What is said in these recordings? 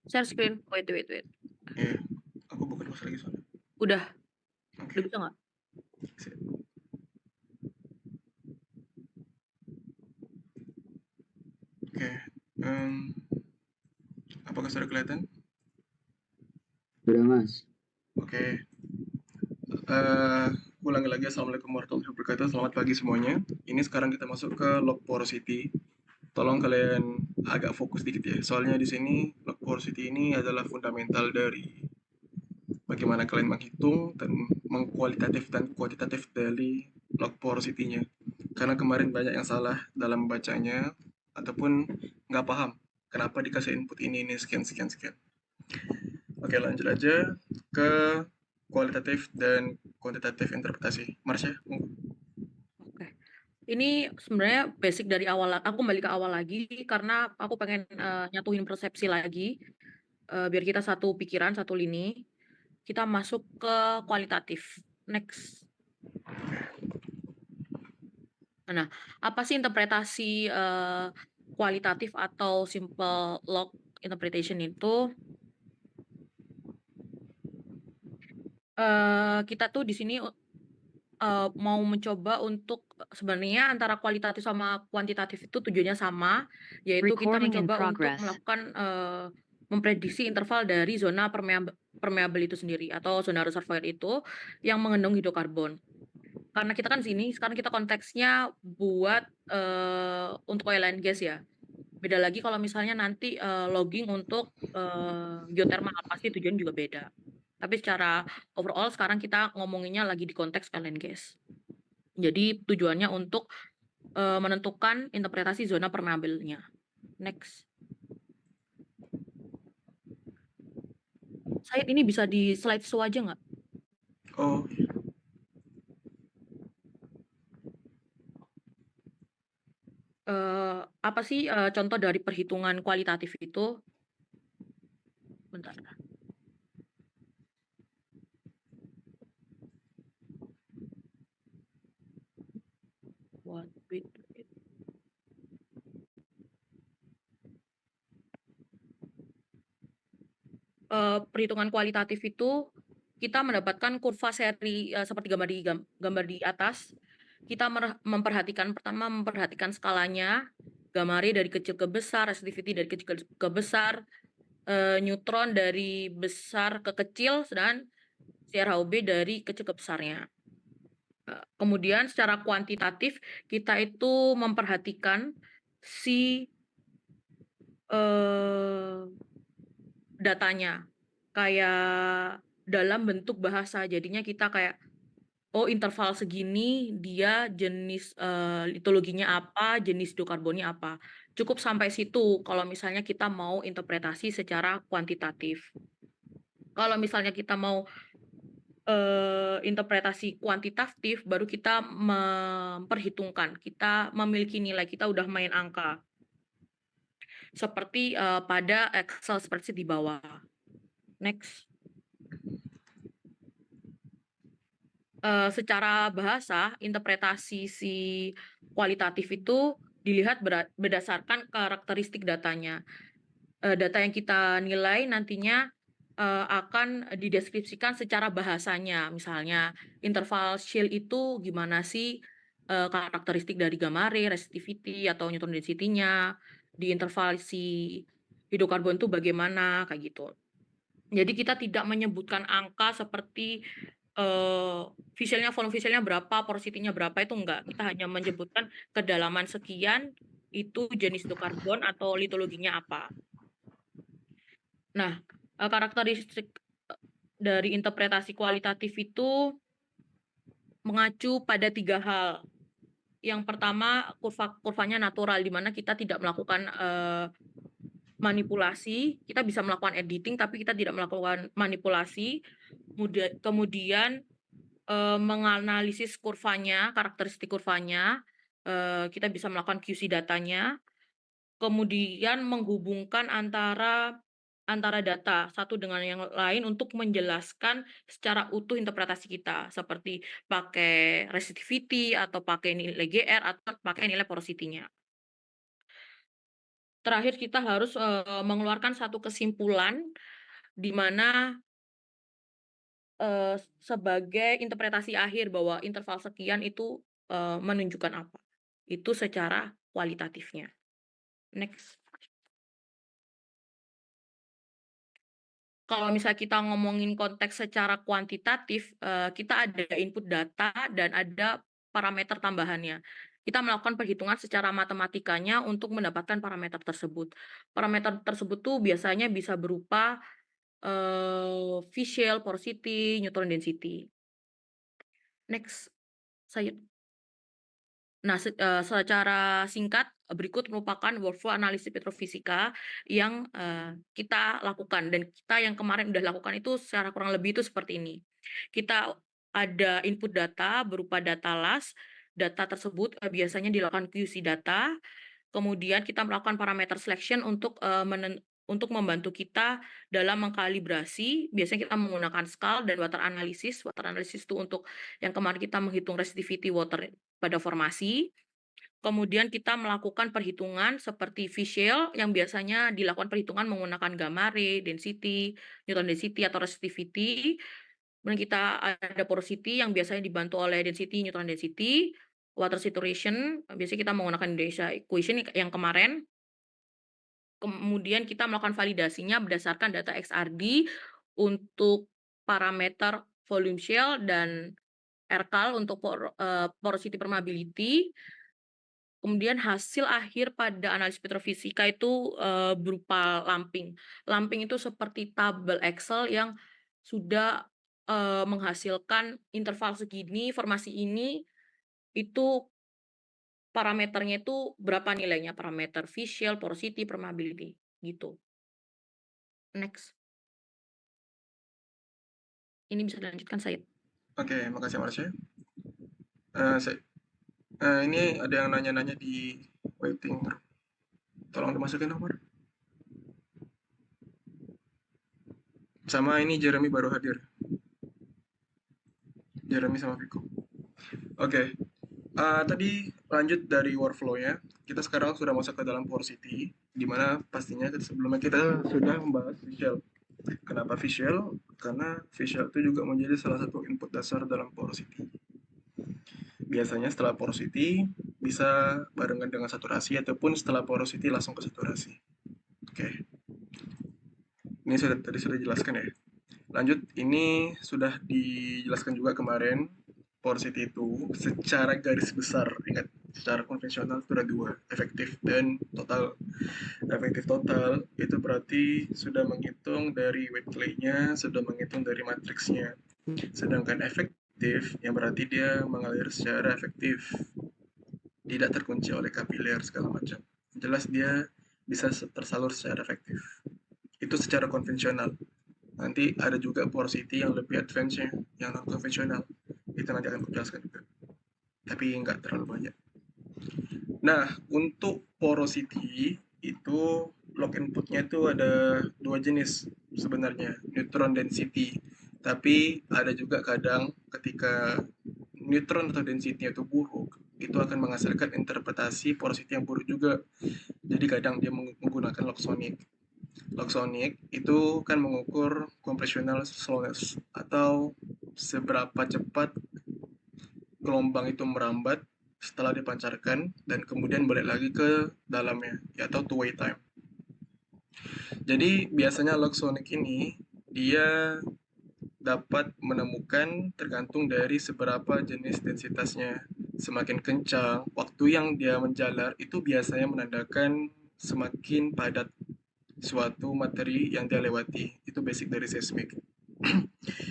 Share screen. Wait wait wait. Iya, aku buka dulu lagi soalnya. Udah Oke, udah bisa nggak? sip. Oke, mmm, apakah sudah kelihatan? Udah Mas. Oke, ulangi lagi. Assalamualaikum warahmatullahi wabarakatuh. Selamat pagi semuanya. Ini sekarang kita masuk ke log porosity. Tolong kalian agak fokus dikit ya. Soalnya di sini log porosity ini adalah fundamental dari bagaimana kalian menghitung dan mengkualitatif dan kuantitatif dari log porosity-nya. Karena kemarin banyak yang salah dalam membacanya ataupun nggak paham kenapa dikasih input ini sekian sekian sekian. Oke, lanjut aja ke kualitatif dan kuantitatif interpretasi. Marsha, Oke. Ini sebenarnya basic dari awal, aku kembali ke awal lagi karena aku pengen nyatuin persepsi lagi biar kita satu pikiran, satu lini. Kita masuk ke kualitatif. Next. Nah, apa sih interpretasi kualitatif atau simple log interpretation itu? Kita tuh di sini mau mencoba untuk sebenarnya antara kualitatif sama kuantitatif itu tujuannya sama, yaitu kita Recording in mencoba untuk progress. melakukan memprediksi interval dari zona permeabel itu sendiri atau zona reservoir itu yang mengandung hidrokarbon. Karena kita kan sekarang kita konteksnya buat untuk oil and gas ya. Beda lagi kalau misalnya nanti logging untuk geothermal, pasti tujuannya juga beda. Tapi secara overall sekarang kita ngomonginnya lagi di konteks oil and gas. Jadi tujuannya untuk menentukan interpretasi zona permeabelnya. Next. Said, ini bisa di slide show aja nggak? oh Apa sih contoh dari perhitungan kualitatif itu? Bentar. Wait. Perhitungan kualitatif itu kita mendapatkan kurva seri seperti gambar di atas. Kita memperhatikan skalanya, gamma ray dari kecil ke besar, resistivity dari kecil ke besar, neutron dari besar ke kecil, dan CRHUB dari kecil ke besarnya. Kemudian secara kuantitatif kita itu memperhatikan si datanya kayak dalam bentuk bahasa. Jadinya kita kayak, oh interval segini dia jenis litologinya apa, jenis hidrokarbonnya apa. Cukup sampai situ kalau misalnya kita mau interpretasi secara kuantitatif. Kalau misalnya kita mau interpretasi kuantitatif, baru kita memperhitungkan, kita memiliki nilai, kita udah main angka. Seperti pada Excel spreadsheet di bawah. Next. Secara bahasa, interpretasi si kualitatif itu dilihat berdasarkan karakteristik datanya. Data yang kita nilai nantinya akan dideskripsikan secara bahasanya. Misalnya, interval Shield itu gimana sih karakteristik dari gamma ray, resistivity, atau neutron density-nya. Di interval si hidrokarbon itu bagaimana, kayak gitu. Jadi kita tidak menyebutkan angka seperti volume fisilnya berapa, porosity-nya berapa, itu enggak. Kita hanya menyebutkan kedalaman sekian, itu jenis hidrokarbon atau litologinya apa. Nah, karakteristik dari interpretasi kualitatif itu mengacu pada 3 hal. Yang pertama, kurvanya natural, di mana kita tidak melakukan manipulasi. Kita bisa melakukan editing, tapi kita tidak melakukan manipulasi. Kemudian menganalisis kurvanya, karakteristik kurvanya, kita bisa melakukan QC datanya, kemudian menghubungkan antara data satu dengan yang lain untuk menjelaskan secara utuh interpretasi kita, seperti pakai resistivity atau pakai nilai GR atau pakai nilai porosity-nya. terakhir kita harus mengeluarkan satu kesimpulan di mana sebagai interpretasi akhir bahwa interval sekian itu menunjukkan apa. Itu secara kualitatifnya. Next. Kalau misalnya kita ngomongin konteks secara kuantitatif, kita ada input data dan ada parameter tambahannya. Kita melakukan perhitungan secara matematikanya untuk mendapatkan parameter tersebut. Parameter tersebut tuh biasanya bisa berupa visual, porosity, neutron density. Next, saya. Nah, secara singkat, berikut merupakan workflow analisis petrofisika yang kita lakukan, dan kita yang kemarin udah lakukan itu secara kurang lebih itu seperti ini. Kita ada input data berupa data las, data tersebut biasanya dilakukan QC data, kemudian kita melakukan parameter selection untuk untuk membantu kita dalam mengkalibrasi. Biasanya kita menggunakan SCAL dan water analysis. Water analysis itu untuk yang kemarin kita menghitung resistivity water pada formasi. Kemudian kita melakukan perhitungan seperti visual yang biasanya dilakukan perhitungan menggunakan gamma ray, density, neutron density atau resistivity. Kemudian kita ada porosity yang biasanya dibantu oleh density, neutron density, water saturation, biasanya kita menggunakan Indonesia equation yang kemarin. Kemudian kita melakukan validasinya berdasarkan data XRD untuk parameter volume shell dan RCAL untuk porosity permeability. Kemudian hasil akhir pada analisis petrofisika itu berupa lumping. Lumping itu seperti tabel Excel yang sudah menghasilkan interval segini, formasi ini, itu parameternya itu berapa nilainya, parameter visual, porosity, permeability, gitu. Next. Ini bisa dilanjutkan, Said. Oke, makasih Marsha. Ini ada yang nanya-nanya di waiting room. Tolong dimasukin nomor. Sama ini Jeremy baru hadir. Jeremy sama Viko. Oke. Tadi lanjut dari workflow-nya. Kita sekarang sudah masuk ke dalam porosity, di mana pastinya sebelumnya kita sudah membahas visual. Kenapa visual? Karena visual itu juga menjadi salah satu input dasar dalam porosity. Biasanya setelah porosity bisa barengan dengan saturasi ataupun setelah porosity langsung ke saturasi. Oke. Ini tadi sudah dijelaskan ya. Lanjut, ini sudah dijelaskan juga kemarin. Porosity itu secara garis besar, ingat, secara konvensional itu ada dua, efektif dan total. Efektif total itu berarti sudah menghitung dari Wheatley-nya, sudah menghitung dari matriksnya. Sedangkan efektif yang berarti dia mengalir secara efektif, tidak terkunci oleh kapiler segala macam. Jelas dia bisa tersalur secara efektif. Itu secara konvensional. Nanti ada juga porosity yang lebih advance-nya, yang non konvensional. Itu nanti akan kujelaskan juga. Tapi nggak terlalu banyak. Nah, untuk porosity itu log inputnya itu ada dua jenis sebenarnya, neutron density. Tapi ada juga kadang ketika neutron atau density-nya itu buruk, itu akan menghasilkan interpretasi porosity yang buruk juga. Jadi kadang dia menggunakan logsonic. Logsonic itu kan mengukur compressional slowness atau seberapa cepat gelombang itu merambat setelah dipancarkan dan kemudian balik lagi ke dalamnya, yaitu two-way time. Jadi biasanya logsonic ini dia dapat menemukan tergantung dari seberapa jenis densitasnya. Semakin kencang, waktu yang dia menjalar itu biasanya menandakan semakin padat suatu materi yang dia lewati. Itu basic dari seismik.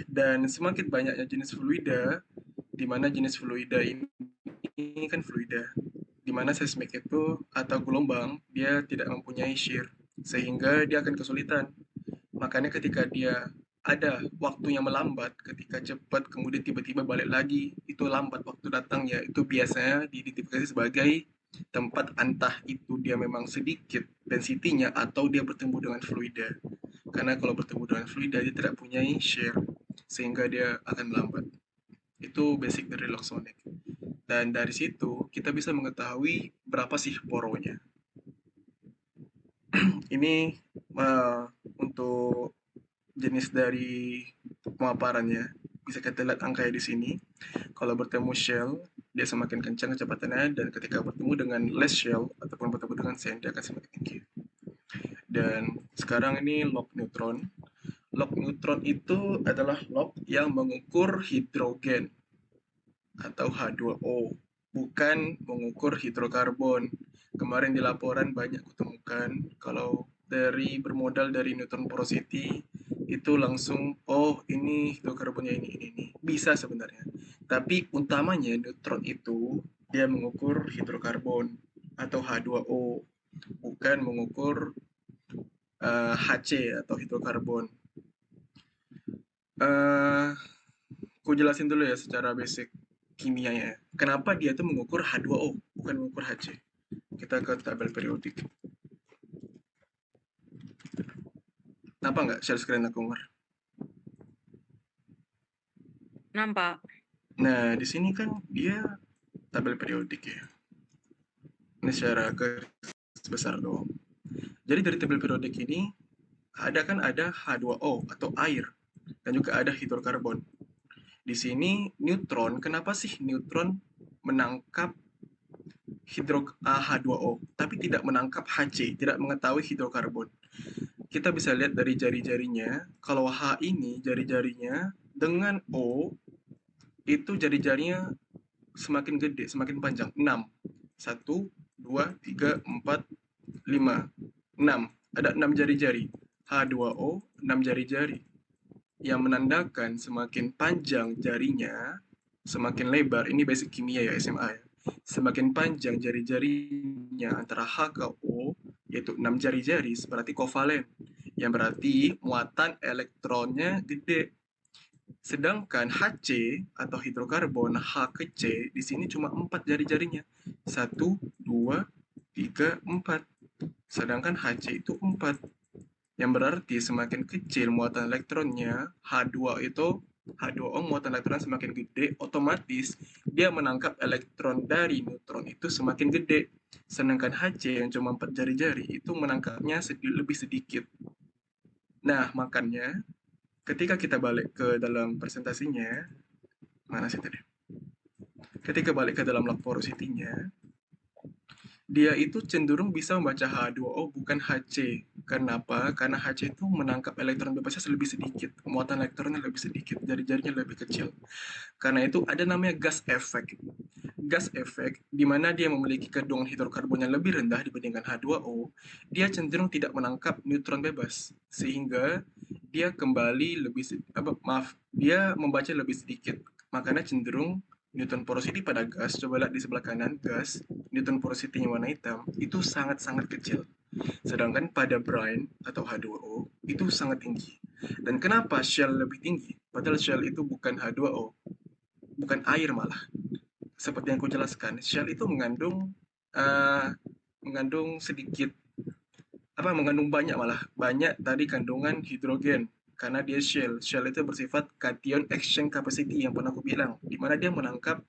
Dan semakin banyaknya jenis fluida, di mana jenis fluida ini kan fluida, di mana seismik itu atau gelombang dia tidak mempunyai shear, sehingga dia akan kesulitan. Makanya ketika dia ada waktu yang melambat, ketika cepat kemudian tiba-tiba balik lagi, itu lambat waktu datangnya, itu biasanya diidentifikasi sebagai tempat entah itu dia memang sedikit density-nya atau dia bertemu dengan fluida. Karena kalau bertemu dengan fluida dia tidak punya shear sehingga dia akan melambat. Itu basic dari logsonic. Dan dari situ kita bisa mengetahui berapa sih poronya. Ini untuk jenis dari pemaparannya. Bisa kita lihat angkanya di sini. Kalau bertemu shell, dia semakin kencang kecepatannya, dan ketika bertemu dengan less shell ataupun bertemu dengan sand, dia akan semakin tinggi. Dan sekarang ini log neutron. Log neutron itu adalah log yang mengukur hidrogen atau H2O, bukan mengukur hidrokarbon. Kemarin di laporan banyak kutemukan kalau dari bermodal dari neutron porosity itu langsung, oh ini hidrokarbonnya ini. Bisa sebenarnya. Tapi utamanya neutron itu dia mengukur hidrokarbon atau H2O, bukan mengukur HC atau hidrokarbon. Aku jelasin dulu ya secara basic kimianya. Kenapa dia tuh mengukur H2O, bukan mengukur HC. Kita ke tabel periodik. Kenapa nggak share screen aku, Umar? Nampak. Nah, di sini kan dia tabel periodik ya. Ini secara garis besar doang. Jadi dari tabel periodik ini, ada H2O atau air, dan juga ada hidrokarbon. Di sini neutron, kenapa sih neutron menangkap H2O, tapi tidak menangkap HC, tidak mengetahui hidrokarbon? Kita bisa lihat dari jari-jarinya, kalau H ini jari-jarinya dengan O, itu jari-jarinya semakin gede, semakin panjang, 6. 1, 2, 3, 4, 5, 6. Ada 6 jari-jari. H2O, 6 jari-jari. Yang menandakan semakin panjang jarinya, semakin lebar, ini basic kimia ya, SMA ya. Semakin panjang jari-jarinya antara H ke O, yaitu 6 jari-jari, berarti kovalen. Yang berarti muatan elektronnya gede. Sedangkan HC atau hidrokarbon H ke C di sini cuma 4 jari-jarinya. 1, 2, 3, 4. Sedangkan HC itu 4. Yang berarti semakin kecil muatan elektronnya, H2O muatan elektron semakin gede, otomatis dia menangkap elektron dari neutron itu semakin gede. Sedangkan HC yang cuma 4 jari-jari itu menangkapnya lebih sedikit. Nah, makanya ketika kita balik ke dalam presentasinya, mana sih tadi? Ketika balik ke dalam log porosity-nya, dia itu cenderung bisa membaca H2O bukan HC. Kenapa? Karena HC itu menangkap elektron bebasnya lebih sedikit, muatan elektronnya lebih sedikit, jari-jarinya lebih kecil. Karena itu ada namanya gas effect. Gas effect, di mana dia memiliki kandungan hidrokarbon yang lebih rendah dibandingkan H2O, dia cenderung tidak menangkap neutron bebas, sehingga dia kembali lebih dia membaca lebih sedikit. Makanya cenderung neutron porosity pada gas, coba lihat di sebelah kanan, gas, neutron porosity-nya warna hitam, itu sangat-sangat kecil. Sedangkan pada brine atau H2O, itu sangat tinggi. Dan kenapa shell lebih tinggi? Padahal shell itu bukan H2O, bukan air malah. Seperti yang aku jelaskan, shell itu mengandung sedikit, mengandung banyak tadi kandungan hidrogen, karena dia shell. Shell itu bersifat cation exchange capacity yang pernah aku bilang, di mana dia menangkap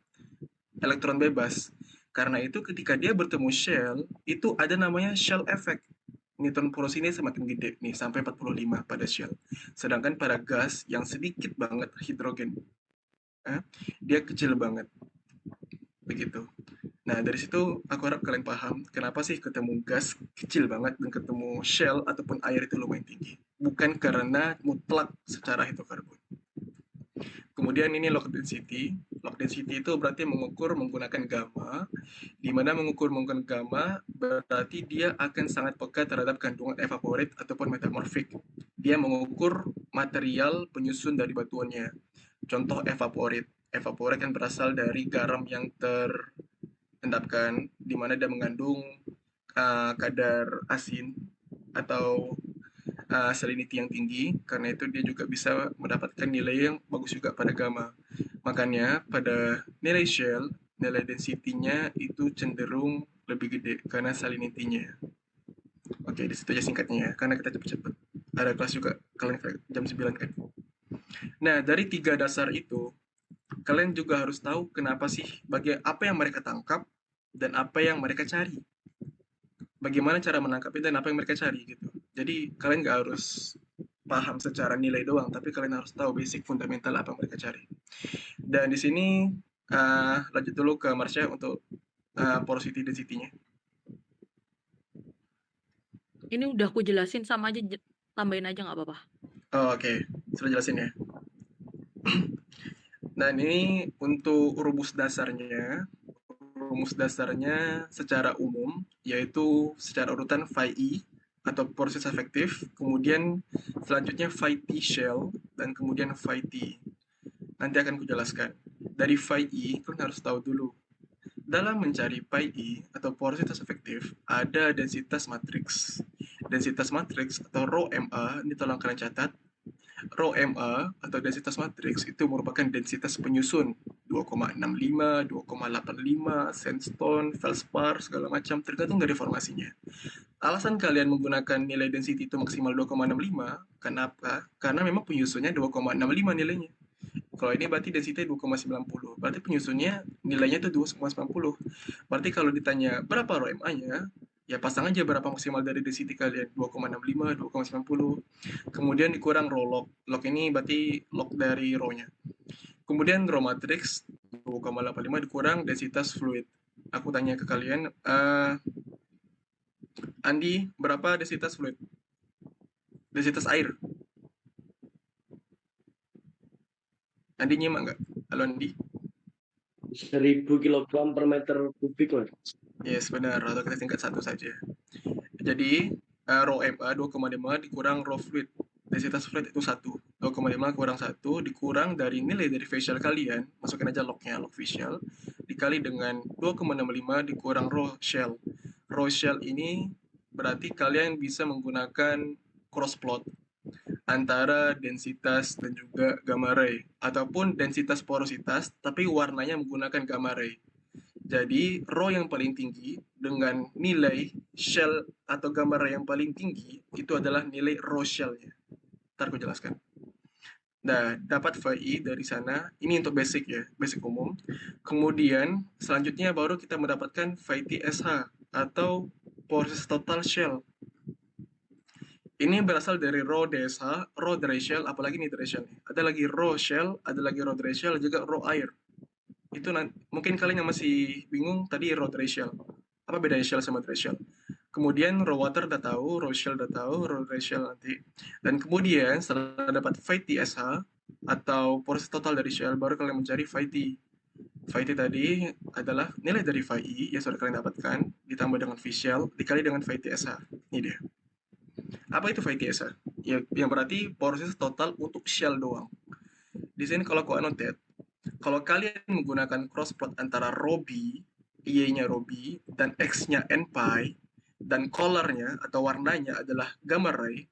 elektron bebas. Karena itu ketika dia bertemu shell, itu ada namanya shell effect. Neutron poros ini semakin gede nih, sampai 45 pada shell. Sedangkan pada gas yang sedikit banget hidrogen, dia kecil banget. Begitu. Nah, dari situ aku harap kalian paham kenapa sih ketemu gas kecil banget dan ketemu shell ataupun air itu lumayan tinggi. Bukan karena mutlak secara hidrokarbon. Kemudian ini log density. Log density itu berarti mengukur menggunakan gamma, di mana mengukur menggunakan gamma berarti dia akan sangat peka terhadap kandungan evaporate ataupun metamorfik. Dia mengukur material penyusun dari batuannya. Contoh evaporate. Evaporate kan berasal dari garam yang terendapkan, di mana dia mengandung kadar asin atau salinity yang tinggi, karena itu dia juga bisa mendapatkan nilai yang bagus juga pada gamma. Makanya pada nilai shell, nilai density-nya itu cenderung lebih gede karena salinity-nya. Oke, di situ aja singkatnya ya, karena kita cepet-cepet. Ada kelas juga, kalian jam 9 kan. Nah, dari 3 dasar itu, kalian juga harus tahu kenapa sih, apa yang mereka tangkap, dan apa yang mereka cari. bagaimana cara menangkapnya dan apa yang mereka cari gitu. Jadi kalian nggak harus paham secara nilai doang, tapi kalian harus tahu basic fundamental apa yang mereka cari. Dan di sini lanjut dulu ke Marsha untuk porosity density-nya. Ini udah aku jelasin, sama aja tambahin aja nggak apa-apa. Oh, oke, sudah jelasin ya. Nah, ini untuk rumus dasarnya. Rumus dasarnya secara umum, yaitu secara urutan phi E atau proses efektif, kemudian selanjutnya phi T shell, dan kemudian phi T. Nanti akan kujelaskan. Dari phi E, kalian harus tahu dulu. Dalam mencari phi E atau porositas efektif, ada densitas matriks. Densitas matriks atau rho MA, ini tolong kalian catat. Rho MA atau densitas matriks itu merupakan densitas penyusun 2,65, 2,85, sandstone, feldspar, segala macam, tergantung dari formasinya. Alasan kalian menggunakan nilai density itu maksimal 2,65, kenapa? Karena memang penyusunnya 2,65 nilainya. Kalau ini berarti density 2,90, berarti penyusunnya nilainya itu 2,90. Berarti kalau ditanya berapa rho MA-nya, ya pasang aja berapa maksimal dari density kalian, 2,65, 2,90. Kemudian dikurang rho log. Log ini berarti log dari rho-nya. Kemudian rho matrix 2,85 dikurang densitas fluid. Aku tanya ke kalian, Andi, berapa densitas fluid? Densitas air. Andi nyimak nggak? Halo Andi? 1000 kg per meter kubik, Mas. Yes, benar. Atau kita tingkat satu saja. Jadi, rho MA 2,5 dikurang rho fluid. Densitas fluid itu 1. 2,5 kurang 1 dikurang dari nilai dari facial kalian, masukin aja lognya, log facial, dikali dengan 2,65 dikurang rho shell. Rho shell ini berarti kalian bisa menggunakan cross plot antara densitas dan juga gamma ray, ataupun densitas porositas tapi warnanya menggunakan gamma ray. Jadi, rho yang paling tinggi dengan nilai shell atau gamma ray yang paling tinggi itu adalah nilai rho shell-nya. Ntar aku jelaskan. Nah, dapat phi dari sana. Ini untuk basic ya, basic umum. Kemudian, selanjutnya baru kita mendapatkan phi TSH atau porositas total shell. Ini berasal dari rho DSH, rho dry shell, apalagi ini dry shell. Ada lagi rho shell, ada lagi rho dry shell, juga rho air. Itu mungkin kalian yang masih bingung tadi rho dry shell. Apa bedanya shell sama dry shell? Kemudian rho water udah tahu, rho shell udah tahu, rho dry shell nanti. Dan kemudian setelah dapat phi TSH atau porositas total dari shell, baru kalian mencari phi T. Phi T tadi adalah nilai dari phi E yang sudah kalian dapatkan ditambah dengan phi shell dikali dengan phi TSH. Ini dia. Apa itu phi TSH? Ya, yang berarti porositas total untuk shell doang. Di sini kalau aku annotate, kalau kalian menggunakan cross plot antara rho B, Y-nya rho B, dan X-nya NPy, dan color-nya atau warnanya adalah gamma ray,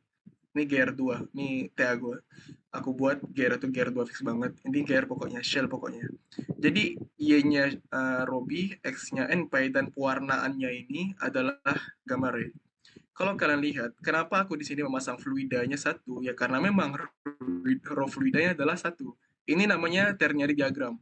ini GR2, ini TA gue. Aku buat GR itu GR2 fix banget. Ini GR pokoknya, shell pokoknya. Jadi Y-nya rho B, X-nya NPy, dan pewarnaannya ini adalah gamma ray. Kalau kalian lihat, kenapa aku di sini memasang fluidanya satu? Ya karena memang rho fluidanya adalah satu. Ini namanya ternary diagram.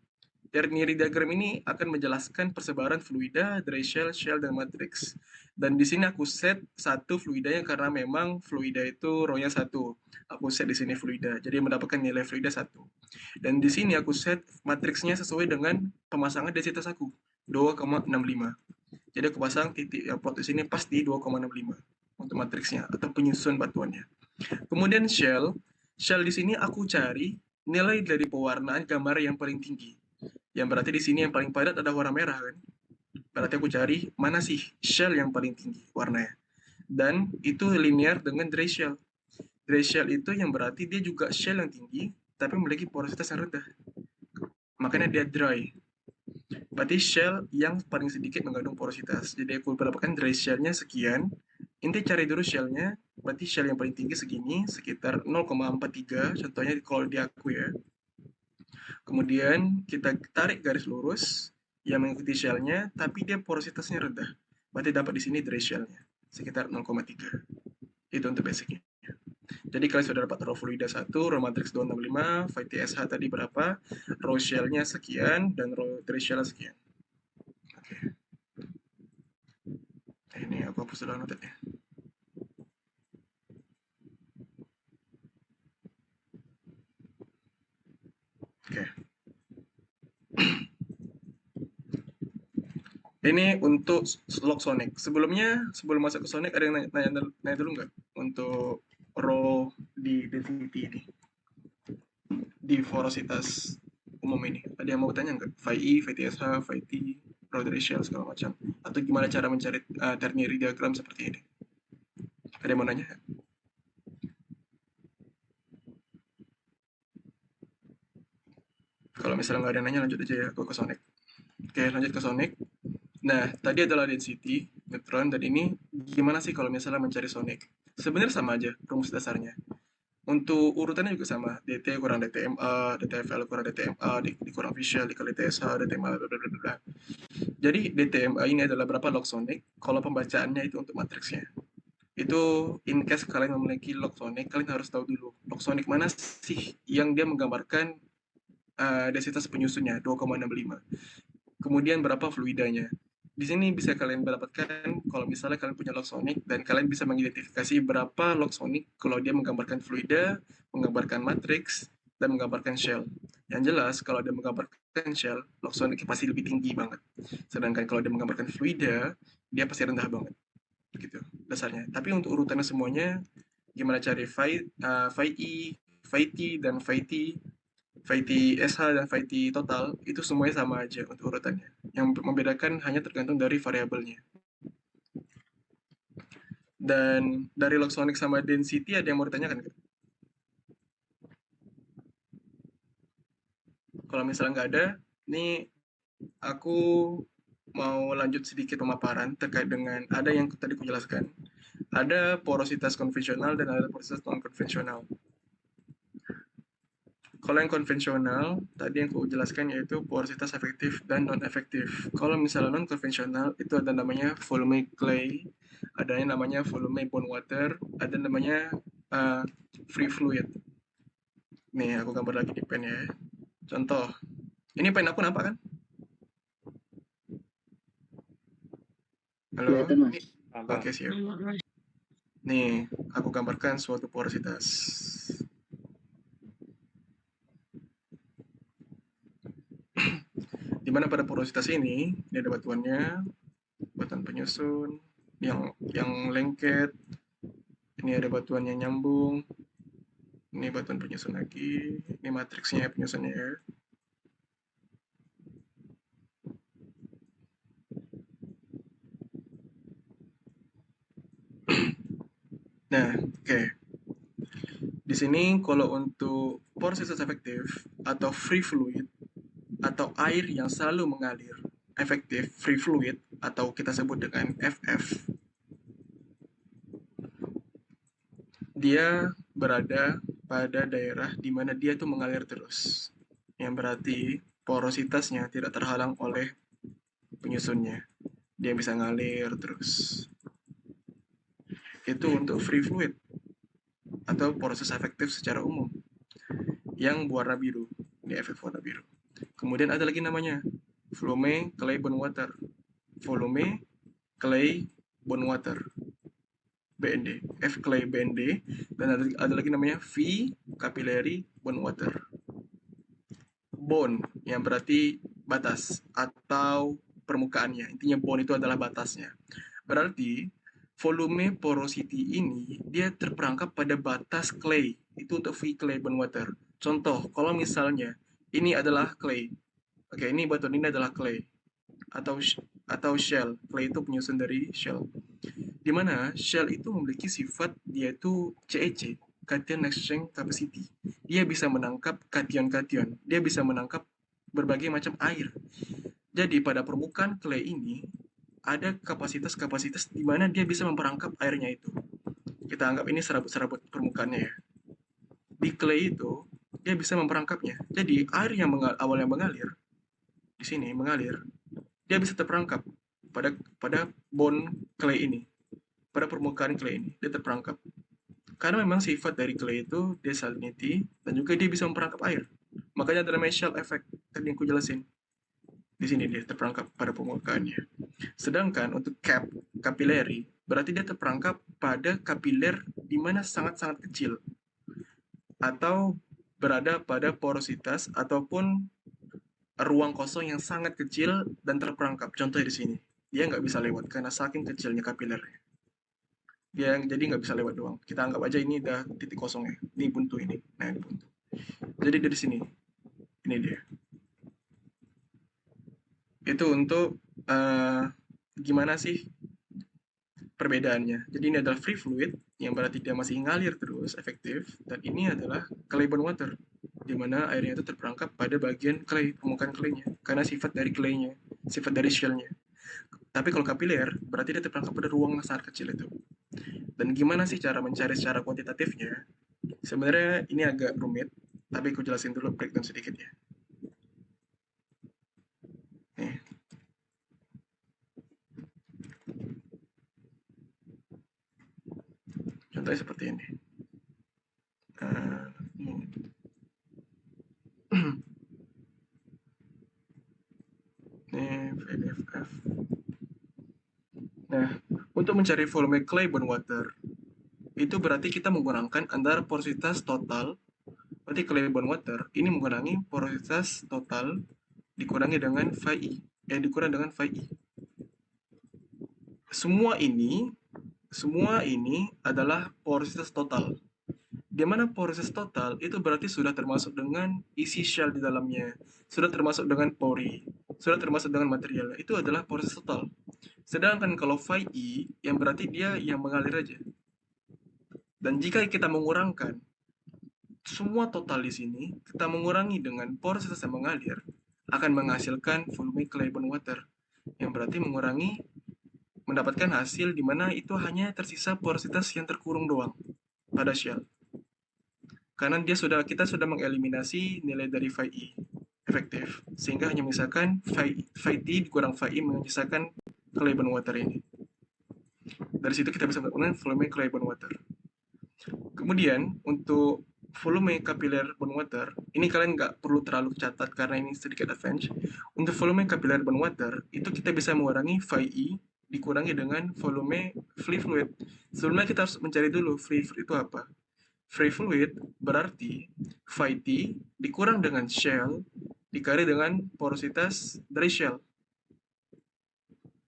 Ternary diagram ini akan menjelaskan persebaran fluida, dry shell, shell, dan matrix. Dan di sini aku set satu fluidanya karena memang fluida itu rho-nya satu. Aku set di sini fluida, jadi mendapatkan nilai fluida satu. Dan di sini aku set matriksnya sesuai dengan pemasangan densitas aku, 2,65. Jadi aku pasang titik yang plot di sini pas di 2,65 untuk matriksnya atau penyusun batuannya. Kemudian shell di sini aku cari nilai dari pewarnaan gambar yang paling tinggi. Yang berarti di sini yang paling padat ada warna merah kan. Berarti aku cari mana sih shell yang paling tinggi warnanya. Dan itu linear dengan dry shell. Dry shell itu yang berarti dia juga shell yang tinggi tapi memiliki porositas yang rendah. Makanya dia dry. Berarti shell yang paling sedikit mengandung porositas. Jadi aku mendapatkan dry shell-nya sekian. Inti cari dulu shell-nya. Berarti shell yang paling tinggi segini, sekitar 0,43. Contohnya kalau di aku ya. Kemudian kita tarik garis lurus yang mengikuti shell-nya, tapi dia porositasnya rendah. Berarti dapat di sini dry shell-nya, sekitar 0,3. Itu untuk basicnya. Jadi kalian sudah dapat rho fluida 1, rho matrix 265, phi TSH tadi berapa, rho shell-nya sekian, dan rho dry shell sekian. Oke. Ini aku hapus dulu notetnya. Oke. Ini untuk log Sonic. Sebelum masuk ke Sonic, ada yang nanya dulu nggak untuk row di density ini, di porositas umum ini? Ada yang mau bertanya nggak? Phi E, Phi TSH, Phi T, row dari shell segala macam. Atau gimana cara mencari ternary diagram seperti ini? Ada yang mau nanya? Kalau misalnya nggak ada yang nanya, lanjut aja ya ke Sonic. Oke, lanjut ke Sonic. Nah, tadi adalah density, neutron, dan ini gimana sih kalau misalnya mencari Sonic? Sebenarnya sama aja rumus dasarnya. Untuk urutannya juga sama, DT kurang DTMA, DTFL kurang DTMA, dikurang Fischl, dikali TSH, DTMA, blablabla. Jadi DTMA ini adalah berapa log Sonic, kalau pembacaannya itu untuk matriksnya. Itu in case kalian memiliki log Sonic, kalian harus tahu dulu log Sonic mana sih yang dia menggambarkan densitas penyusunnya, 2,65. Kemudian berapa fluidanya. Di sini bisa kalian dapatkan kalau misalnya kalian punya log Sonic dan kalian bisa mengidentifikasi berapa log Sonic kalau dia menggambarkan fluida, menggambarkan matriks, dan menggambarkan shell. Yang jelas kalau dia menggambarkan shell, log Sonic pasti lebih tinggi banget. Sedangkan kalau dia menggambarkan fluida, dia pasti rendah banget. Gitu dasarnya. Tapi untuk urutannya semuanya, gimana cari phi E, phi T, dan phi T, phi TSH dan phi T total itu semuanya sama aja untuk urutannya. Yang membedakan hanya tergantung dari variabelnya. Dan dari log Sonic sama density ada yang mau ditanyakan? Kalau misalnya nggak ada, ini aku mau lanjut sedikit pemaparan terkait dengan ada yang tadi aku jelaskan. Ada porositas konvensional dan ada porositas non konvensional. Kalau yang konvensional, tadi yang aku jelaskan yaitu porositas efektif dan non-efektif. Kalau misalnya non-konvensional, itu ada namanya volume clay, ada yang namanya volume bond water, ada namanya free fluid. Nih, aku gambar lagi di pen ya. Contoh, ini pen aku nampak kan? Halo? Kelihatan, Mas. Oke, siap. Nih, aku gambarkan suatu porositas. Di mana pada porositas ini ada batuannya, batuan penyusun yang lengket, ini ada batuan yang nyambung, ini batuan penyusun lagi, ini matriksnya penyusunnya ya. Nah, oke. Di sini kalau untuk porositas efektif atau free fluid atau air yang selalu mengalir efektif free fluid atau kita sebut dengan FF, dia berada pada daerah di mana dia tuh mengalir terus, yang berarti porositasnya tidak terhalang oleh penyusunnya, dia bisa ngalir terus. Itu untuk free fluid atau proses efektif secara umum yang warna biru, ini FF warna biru. Kemudian ada lagi namanya volume clay bond water, volume clay bond water, BND, F clay BND, dan ada lagi namanya V capillary bond water. Bond yang berarti batas atau permukaannya, intinya bond itu adalah batasnya. Berarti volume porosity ini dia terperangkap pada batas clay, itu untuk V clay bond water. Contoh, kalau misalnya ini adalah clay, oke, ini batuan ini adalah clay atau shell. Clay itu penyusun dari shell. Di mana shell itu memiliki sifat dia itu CEC, cation exchange capacity. Dia bisa menangkap kation-kation, dia bisa menangkap berbagai macam air. Jadi pada permukaan clay ini ada kapasitas-kapasitas di mana dia bisa memperangkap airnya itu. Kita anggap ini serabut-serabut permukaannya ya. Di clay itu dia bisa memperangkapnya. Jadi air yang awalnya mengalir di sini mengalir, dia bisa terperangkap pada bond clay ini, pada permukaan clay ini dia terperangkap. Karena memang sifat dari clay itu desalinity dan juga dia bisa memperangkap air. Makanya ada namanya shell effect tadi yang aku jelasin. Di sini dia terperangkap pada permukaannya. Sedangkan untuk capillary berarti dia terperangkap pada kapiler di mana sangat-sangat kecil atau berada pada porositas ataupun ruang kosong yang sangat kecil dan terperangkap. Contoh di sini, dia nggak bisa lewat karena saking kecilnya kapilernya. Dia jadi nggak bisa lewat doang. Kita anggap aja ini udah titik kosong ya. Ini buntu ini. Nah, ini buntu. Jadi dari sini, ini dia. Itu untuk gimana sih perbedaannya. Jadi ini adalah free fluid yang berarti dia masih ngalir terus efektif, dan ini adalah clay bond water di mana airnya itu terperangkap pada bagian clay, permukaan claynya karena sifat dari claynya, sifat dari shellnya. Tapi kalau kapiler berarti dia terperangkap pada ruang yang sangat kecil itu. Dan gimana sih cara mencari secara kuantitatifnya? Sebenarnya ini agak rumit, tapi aku jelasin dulu breakdown sedikit ya. Nih. Contohnya seperti ini. Ini VFF. Nah, untuk mencari volume clay bond water, itu berarti kita menggunakan antara porositas total, berarti clay bond water ini mengurangi porositas total dikurangi dengan phi I, dikurangi dengan phi I. Semua ini adalah porositas total. Di mana porositas total itu berarti sudah termasuk dengan isi shell di dalamnya, sudah termasuk dengan pori, sudah termasuk dengan material. Itu adalah porositas total. Sedangkan kalau phi I yang berarti dia yang mengalir aja. Dan jika kita mengurangkan semua total di sini, kita mengurangi dengan porositas yang mengalir, akan menghasilkan volume clay bond water, yang berarti mendapatkan hasil di mana itu hanya tersisa porositas yang terkurung doang pada shell. Karena kita sudah mengeliminasi nilai dari phi I efektif, sehingga hanya menyisakan phi T dikurang phi I menyisakan clay bond water ini. Dari situ kita bisa mendapatkan volume clay bond water. Kemudian untuk volume capillaire bond water, ini kalian nggak perlu terlalu catat karena ini sedikit advance. Untuk volume capillaire bond water, itu kita bisa mengurangi phi I dikurangi dengan volume free fluid. Sebelumnya kita harus mencari dulu free fluid itu apa. Free fluid berarti phi T dikurang dengan shell dikali dengan porositas dari shell.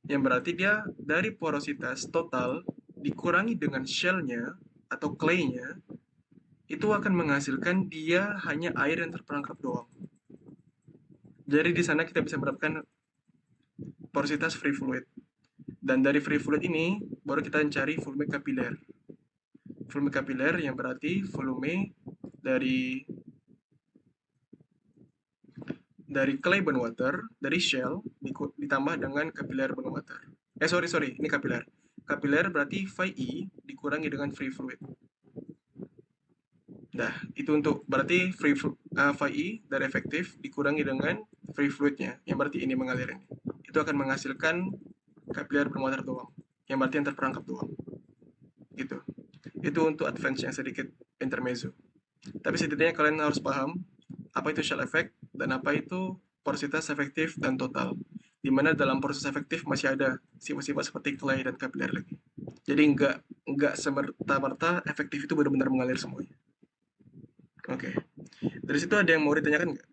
Yang berarti dia dari porositas total dikurangi dengan shell-nya atau clay-nya, itu akan menghasilkan dia hanya air yang terperangkap doang. Jadi di sana kita bisa mendapatkan porositas free fluid. Dan dari free fluid ini baru kita mencari volume kapiler. Volume kapiler yang berarti volume dari clay bond water, dari shell ditambah dengan kapiler bond water. Sorry, ini kapiler. Kapiler berarti phi I dikurangi dengan free fluid. Nah, itu untuk berarti phi I dari efektif dikurangi dengan free fluidnya, yang berarti ini mengalir ini. Itu akan menghasilkan kapiler bond water doang, yang berarti yang terperangkap doang. Gitu. Itu untuk advance yang sedikit intermezzo. Tapi setidaknya kalian harus paham apa itu shell effect dan apa itu porositas efektif dan total. Di mana dalam proses efektif masih ada sifat-sifat seperti clay dan kapiler lagi. Jadi nggak semerta-merta efektif itu benar-benar mengalir semuanya. Oke. Dari situ ada yang mau ditanyakan nggak?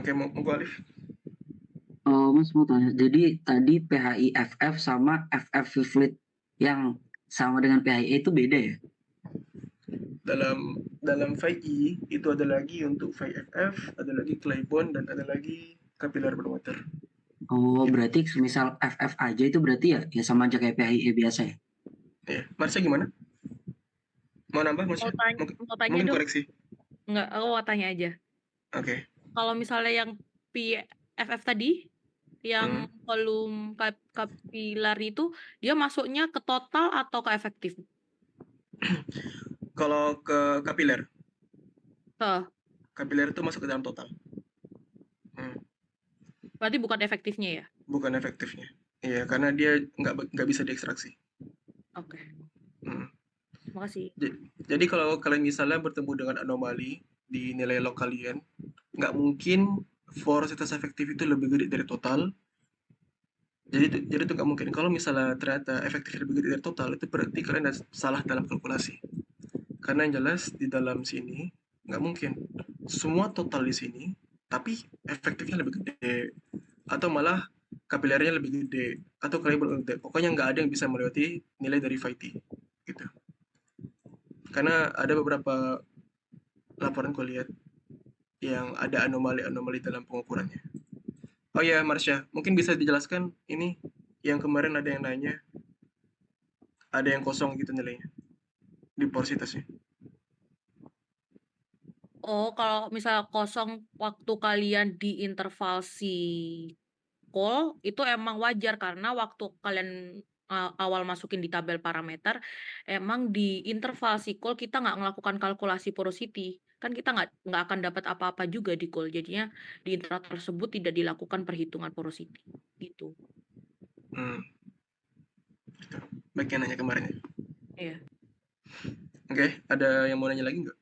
Oke, mau Alif? Oh, Mas mau tanya. Jadi tadi PHI-FF sama FF fluid yang sama dengan PHI itu beda ya? Dalam phi I itu ada lagi untuk phi FF, ada lagi clay bond, dan ada lagi capillary bond water. Oh, berarti misal FF aja itu berarti ya sama aja kayak PHI biasa ya? Iya, Marsha gimana? Mau nambah Marsha? Mau tanya Mungkin dong. koreksi. Enggak, aku mau tanya aja. Oke. Kalau misalnya yang PFF tadi, yang volume kapilari itu, dia masuknya ke total atau ke efektif? Kalau ke kapiler, Ke. kapiler itu masuk ke dalam total. Berarti bukan efektifnya ya? Bukan efektifnya. Iya, karena dia nggak bisa diekstraksi. Oke. Makasih. Jadi kalau kalian misalnya bertemu dengan anomali di nilai log kalian, nggak mungkin porositas efektif itu lebih gede dari total. Jadi itu nggak mungkin. Kalau misalnya ternyata efektif lebih gede dari total, itu berarti kalian ada salah dalam kalkulasi. Karena yang jelas di dalam sini nggak mungkin semua total di sini, tapi efektifnya lebih gede, atau malah kapilernya lebih gede, atau kalian lebih gede. Pokoknya nggak ada yang bisa melewati nilai dari phi t, gitu. Karena ada beberapa laporan gue lihat yang ada anomali-anomali dalam pengukurannya. Oh ya, Marsha, mungkin bisa dijelaskan ini yang kemarin ada yang nanya, ada yang kosong gitu nilainya di porositasnya. Oh, kalau misal kosong waktu kalian di interval call itu emang wajar karena waktu kalian awal masukin di tabel parameter, emang di interval call kita nggak melakukan kalkulasi porosity. Kan kita nggak akan dapat apa-apa juga di call. Jadinya di interval tersebut tidak dilakukan perhitungan porosity. Gitu. Hmm, gitu. Baik yang nanya kemarin ya. Iya. Oke, ada yang mau nanya lagi nggak?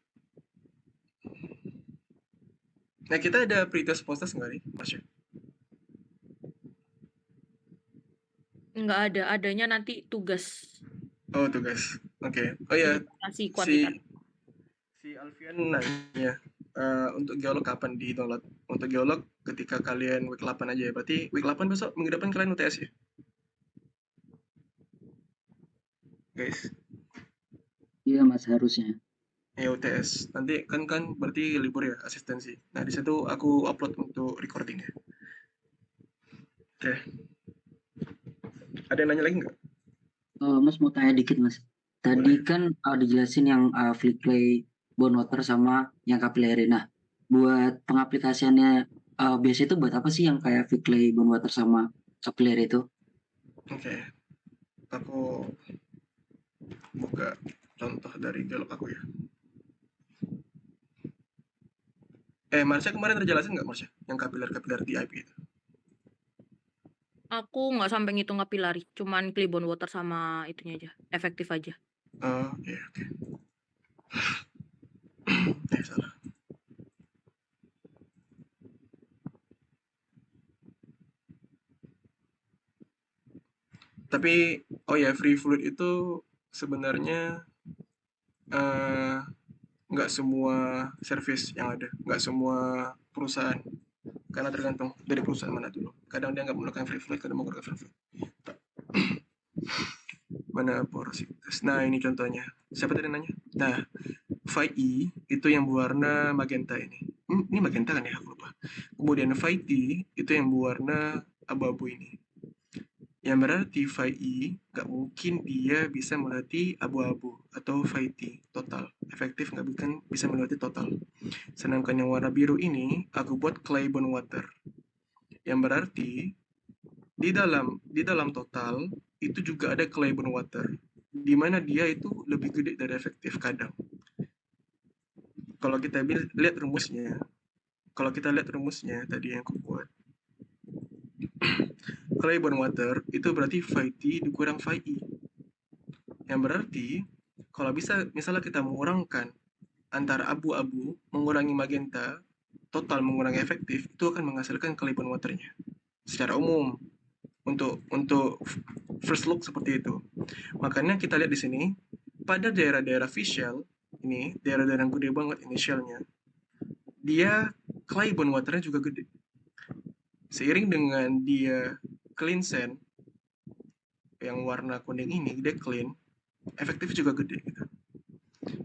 Nah, kita ada pretest post-test nggak nih, Marsha? Nggak ada. Adanya nanti tugas Oh, tugas. Oke. Oh ya, kuantitasi. si Alfian nanya, untuk geolog kapan di-download? Untuk geolog ketika kalian week 8 aja ya. Berarti week 8 besok, minggu depan kalian UTS ya? Guys, Iya Mas harusnya. ya UTS. Nanti kan berarti libur ya, asistensi. Nah, di situ aku upload untuk recording ya. Oke. Ada yang nanya lagi nggak? Mas mau tanya dikit Mas. Tadi Boleh. kan dijelasin yang flick clay, bone water sama yang capillary. Nah, buat pengaplikasiannya biasanya itu buat apa sih yang kayak flick clay, bone water sama capillary itu? Oke. Aku buka contoh dari geolog aku ya. Marsha kemarin terjelasin nggak, Marsha? Yang kapiler-kapiler di IP itu? Aku nggak sampai ngitung kapilari, cuman Claybon water sama itunya aja, efektif aja. Oh, oke, oke. Salah. Tapi, oh ya, free fluid itu sebenarnya nggak semua service yang ada, nggak semua perusahaan. Karena tergantung dari perusahaan mana dulu. Kadang dia nggak menggunakan free fluid, kadang menggunakan free fluid. Mana porositas? Nah, ini contohnya. Siapa tadi nanya? Nah, phi E itu yang berwarna magenta ini. Ini magenta kan ya? Aku lupa. Kemudian phi T itu yang berwarna abu-abu ini. Yang berarti phi E nggak mungkin dia bisa melewati abu-abu atau phi T total. Efektif nggak bisa melewati total. Sedangkan yang warna biru ini aku buat Claybon water. Yang berarti di dalam total itu juga ada Claybon water, di mana dia itu lebih gede dari efektif kadang. Kalau kita lihat rumusnya tadi yang aku buat, Claybon water itu berarti phi T dikurang phi E. Yang berarti kalau bisa misalnya kita mengurangkan antara abu-abu mengurangi magenta, total mengurangi efektif, itu akan menghasilkan Claybon waternya. Secara umum untuk first look seperti itu. Makanya kita lihat di sini pada daerah-daerah facial ini, daerah-daerah yang gede banget inisialnya, dia Claybon waternya juga gede. Seiring dengan dia clean sand yang warna kuning ini, dia clean, efektif juga gede gitu.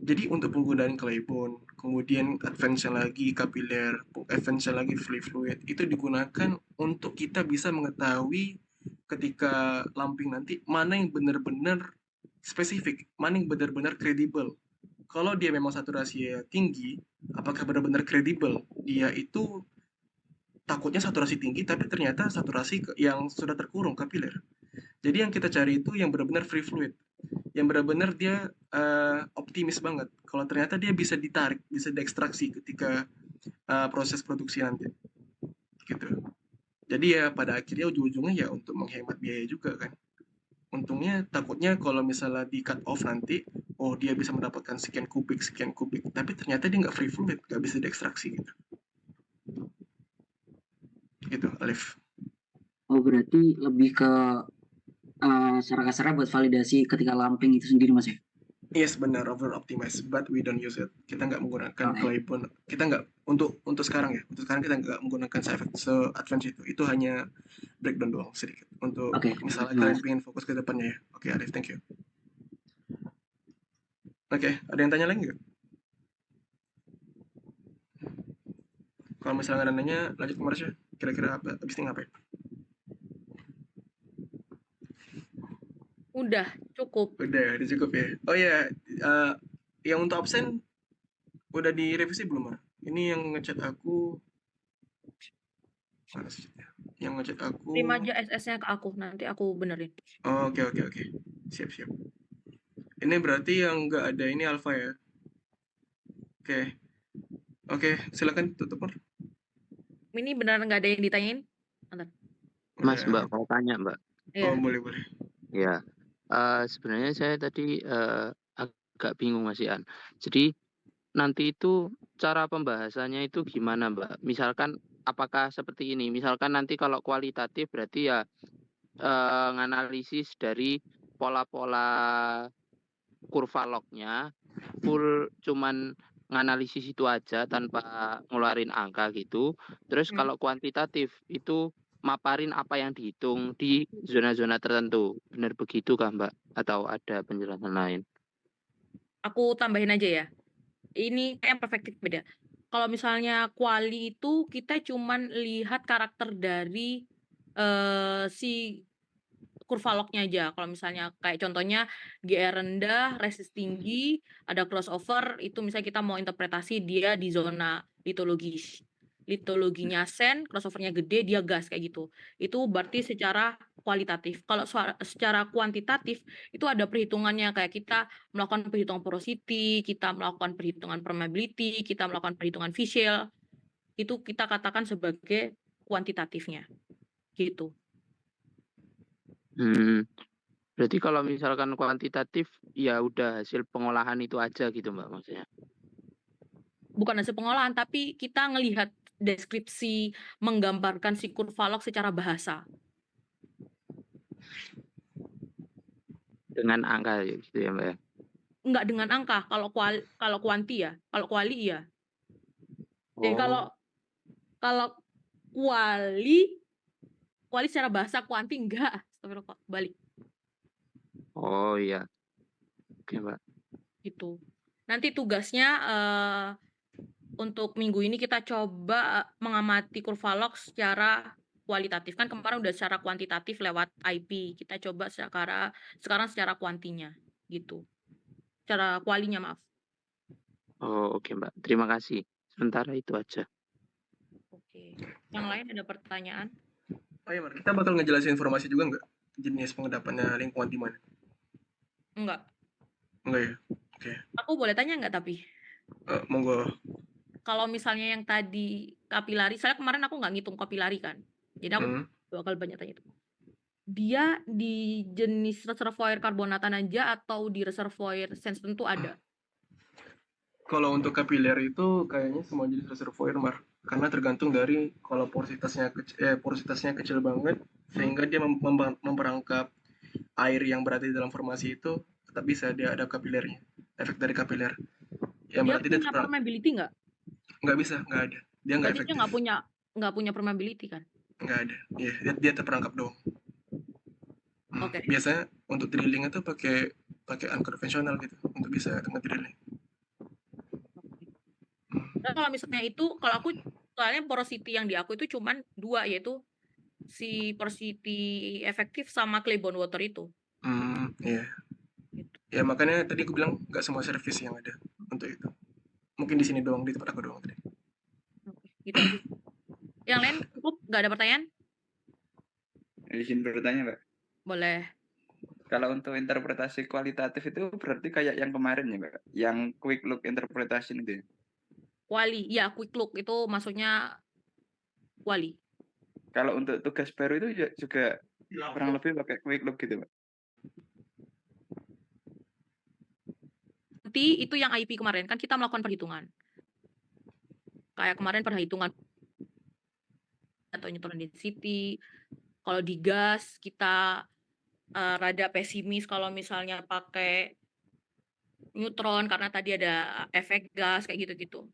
Jadi untuk penggunaan Claybon, kemudian advance lagi kapiler, advance lagi fluid, itu digunakan untuk kita bisa mengetahui ketika lamping nanti mana yang benar-benar spesifik, mana yang benar-benar kredibel. Kalau dia memang saturasinya tinggi, apakah benar-benar kredibel? Dia itu takutnya saturasi tinggi, tapi ternyata saturasi yang sudah terkurung kapiler. Jadi yang kita cari itu yang benar-benar free fluid, yang benar-benar dia optimis banget. Kalau ternyata dia bisa ditarik, bisa diekstraksi ketika proses produksi nanti, gitu. Jadi ya pada akhirnya ujung-ujungnya ya untuk menghemat biaya juga kan. Untungnya takutnya kalau misalnya di cut off nanti, oh dia bisa mendapatkan sekian kubik, tapi ternyata dia nggak free fluid, nggak bisa diekstraksi gitu. gitu, Alif. Oh, berarti lebih ke secara kasarnya buat validasi ketika lamping itu sendiri, Mas ya? Yes, benar, over optimize, but we don't use it. Kita nggak menggunakan Oke. Claybon. Kita nggak untuk sekarang ya. Untuk sekarang kita nggak menggunakan se-advance itu. Itu hanya breakdown doang sedikit. Untuk Oke, misalnya Mas. kalian ingin fokus ke depannya ya. Oke, Arif, thank you. Oke, ada yang tanya lagi nggak? Kalau misalnya nggak ada nanya, lanjut ke Marsha. Kira-kira apa? Abis ini ngapain? Udah cukup. Udah cukup ya. Oh ya, yang untuk absen udah direvisi belum, Mar? Ini yang ngechat aku, mana sih chatnya? Yang ngechat aku. Terima aja SS-nya ke aku, nanti aku benerin. Oh, oke. Siap. Ini berarti yang nggak ada ini alpha ya. Oke, silakan tutup, Mar. Ini beneran nggak ada yang ditanyain? Bentar. Mas, Udah. Mbak mau tanya, Mbak. Iya. Oh, boleh. Ya, sebenarnya saya tadi agak bingung Mas Ian. Jadi nanti itu cara pembahasannya itu gimana, Mbak? Misalkan apakah seperti ini? Misalkan nanti kalau kualitatif berarti ya nganalisis dari pola-pola kurva lognya, full cuman nganalisis itu aja tanpa ngeluarin angka gitu. Terus kalau kuantitatif itu maparin apa yang dihitung di zona-zona tertentu. Benar begitu kah, Mbak? Atau ada penjelasan lain? Aku tambahin aja ya. Ini kayak perspektif beda. Kalau misalnya kuali itu kita cuman lihat karakter dari si kurva lognya aja. Kalau misalnya kayak contohnya GR rendah, resist tinggi, ada crossover, itu misalnya kita mau interpretasi dia di zona litologinya sen, crossovernya gede, dia gas kayak gitu. Itu berarti secara kualitatif. Kalau secara kuantitatif itu ada perhitungannya, kayak kita melakukan perhitungan porosity, kita melakukan perhitungan permeability, kita melakukan perhitungan visual, itu kita katakan sebagai kuantitatifnya gitu. Berarti kalau misalkan kuantitatif ya udah hasil pengolahan itu aja gitu, Mbak, maksudnya. Bukan hasil pengolahan, tapi kita ngelihat deskripsi menggambarkan si kurva log secara bahasa. Dengan angka gitu ya, Mbak. Enggak dengan angka, kalau kuanti ya, kalau kuali iya. Jadi kalau kuali secara bahasa, kuanti enggak. Astagfirullah, balik. Oh iya. Oke, Mbak. Gitu. Nanti tugasnya untuk minggu ini kita coba mengamati kurva log secara kualitatif. Kan kemarin udah secara kuantitatif lewat IP. Kita coba sekarang secara kuantinya gitu. Secara kualinya, maaf. Oh, oke, Mbak. Terima kasih. Sementara itu aja. Oke. Yang lain ada pertanyaan? Oh iya, Mar. Kita bakal ngejelasin informasi juga nggak? Jenis pengendapannya lingkungan di mana? Enggak. Enggak ya? Oke. Aku boleh tanya enggak tapi? Monggo. Kalau misalnya yang tadi kapilari, saya kemarin aku nggak ngitung kapilari kan. Jadi aku bakal banyak tanya itu. Dia di jenis reservoir karbonatan aja atau di reservoir sense tentu ada? Kalau untuk kapiler itu kayaknya semua jenis reservoir, Mar. Karena tergantung dari kalau porositasnya kecil banget, sehingga dia memperangkap air yang berada di dalam formasi itu tetap bisa dia ada kapilernya, efek dari kapiler. Yang Dia berarti dia punya permeability nggak? nggak bisa, nggak ada. Dia nggak Berarti dia efektif. nggak punya permeability kan? Nggak ada. Iya, dia terperangkap doang. Oke. Biasanya untuk drilling itu pakai unconventional gitu untuk bisa dengan drilling. Nah, kalau misalnya itu, kalau aku soalnya porosity yang di aku itu cuman 2, yaitu si porosity efektif sama clay bond water itu. Iya. Gitu. Ya makanya tadi aku bilang nggak semua service yang ada untuk itu. Mungkin di sini doang, di tempat aku doang tadi. Oke, gitu aja. Yang lain cukup? Nggak ada pertanyaan? Izin bertanya, Mbak. Boleh. Kalau untuk interpretasi kualitatif itu berarti kayak yang kemarin ya, Mbak? Yang quick look interpretation itu ya? Kuali, ya quick look itu maksudnya kuali. Kalau untuk tugas baru itu juga kurang lebih pakai quick look gitu, Mbak? Nanti itu yang IP kemarin, kan kita melakukan perhitungan. Kayak kemarin perhitungan atau neutron density. Kalau di gas kita rada pesimis kalau misalnya pakai neutron karena tadi ada efek gas kayak gitu-gitu.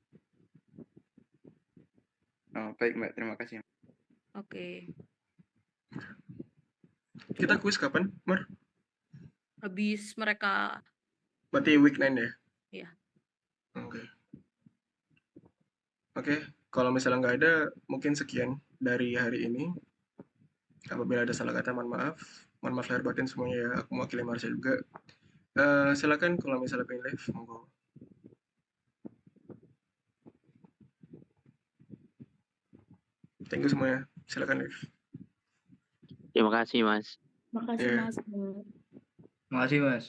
Oh, baik Mbak, terima kasih. Oke. Kita kuis kapan, Mar? Habis mereka Berarti week 9 ya? Iya. Oke. Oke, kalau misalnya nggak ada, mungkin sekian dari hari ini. Apabila ada salah kata, mohon maaf. Mohon maaf lahir batin semuanya ya. Aku mewakili Marsha juga. Silakan kalau misalnya pengen live, monggo. Thank you semuanya. Silakan live. Terima kasih, Mas. Makasih Iya. Mas. Makasih Mas.